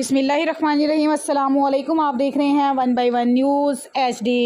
बिस्मिल्लाहिर्रहमानिर्रहीम। अस्सलामुअलैकुम। आप देख रहे हैं 1 बाई 1 न्यूज़ HD।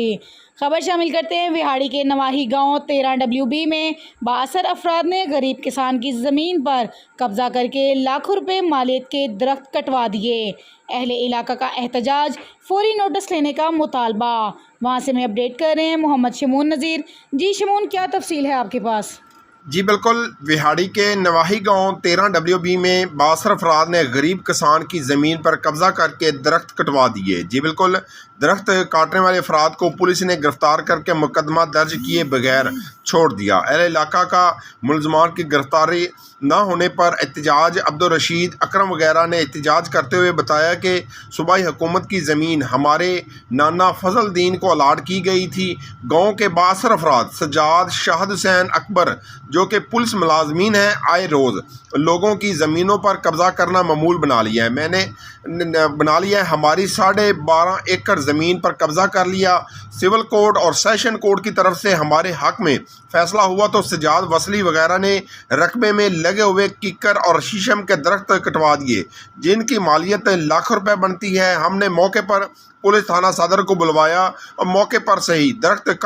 खबर शामिल करते हैं। विहाड़ी के नवाही गांव 13WB में 62 अफराद ने गरीब किसान की ज़मीन पर कब्ज़ा करके लाखों रुपए मालियत के दरख्त कटवा दिए। अहले इलाका का एहतजाज, फौरी नोटिस लेने का मुतालबा। वहाँ से मैं अपडेट कर रहे हैं मोहम्मद शमून नज़ीर। जी शमून, क्या तफसील है आपके पास? जी बिल्कुल, विहाड़ी के नवाही गांव 13WB में 62 अफराद ने गरीब किसान की ज़मीन पर कब्ज़ा करके दरख्त कटवा दिए। जी बिल्कुल, दरख्त काटने वाले अफराद को पुलिस ने गिरफ़्तार करके मुकदमा दर्ज किए बगैर छोड़ दिया। अहले इलाका का मुलजमान की गिरफ़्तारी न होने पर एहतजाज अब्दुल रशीद, अकरम वगैरह ने एहतजाज करते हुए बताया कि सूबाई हुकूमत की ज़मीन हमारे नाना फजल दीन को अलाट की गई थी। गाँव के 62 अफराद सज्जाद, शाहिद हुसैन, अकबर जो कि पुलिस मुलाजमीन हैं, आए रोज़ लोगों की ज़मीनों पर कब्ज़ा करना मामूल बना लिया है। मैंने बना लिया है, हमारी 12.5 एकड़ ज़मीन पर कब्ज़ा कर लिया। सिविल कोर्ट और सेशन कोर्ट की तरफ से हमारे हक़ में फ़ैसला हुआ तो सज्जाद वसली वगैरह ने रकबे में लगे हुए किक्कर और शीशम के दरख्त कटवा दिए, जिनकी मालियत लाखों रुपए बनती है। हमने मौके पर पुलिस थाना सदर को बुलवाया और मौके पर से ही दरख्त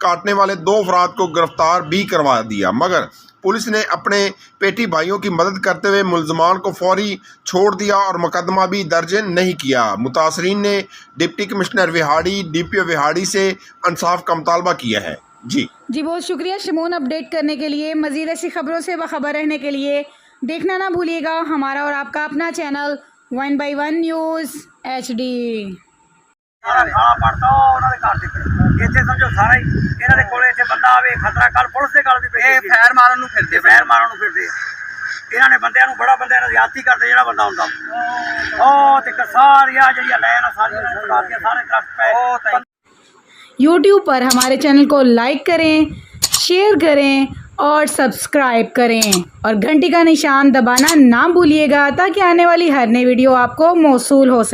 काटने वाले 2 अफराद को गिरफ्तार भी करवा दिया, मगर पुलिस ने अपने पेटी भाइयों की मदद करते हुए मुलजमान को फौरी छोड़ दिया और मुकदमा भी दर्ज नहीं किया। मुतासरीन ने deputy commissioner Vehari, DPO Vehari से इंसाफ का मुतालबा किया है। जी बहुत शुक्रिया शमून अपडेट करने के लिए। मज़ीद ऐसी खबरों से बाखबर रहने के लिए देखना ना भूलिएगा हमारा और आपका अपना चैनल 1 बाई 1 न्यूज़ HD। ਇੱਥੇ ਸਮਝੋ ਸਾਰਾ ਹੀ ਇਹਨਾਂ ਦੇ ਕੋਲੇ ਇੱਥੇ ਬੰਦਾ ਆਵੇ ਖਤਰਾ ਕੱਲ ਪੁਲਿਸ ਦੇ ਗੱਲ ਵੀ ਪਈ ਇਹ ਫੈਰ ਮਾਰਨ ਨੂੰ ਫਿਰਦੇ ਇਹਨਾਂ ਨੇ ਬੰਦਿਆਂ ਨੂੰ ਬੜਾ ਬੰਦਿਆਂ ਨਾਲ ਜ਼ਿਆਦਤੀ ਕਰਦੇ ਜਿਹੜਾ ਬੰਦਾ ਹੁੰਦਾ ਉਹ ਤੇ ਸਾਰੀਆਂ ਜਿਹੜੀਆਂ ਲੈਣ ਸਾਰੀਆਂ ਸਰਕਾਰ ਸਾਰੇ ਦਰਖਤ ਪਏ। YouTube पर हमारे चैनल को लाइक करें, शेयर करें और सब्सक्राइब करें और घंटी का निशान दबाना ना भूलिएगा ताकि आने वाली हर नई वीडियो आपको मौसूल हो सके।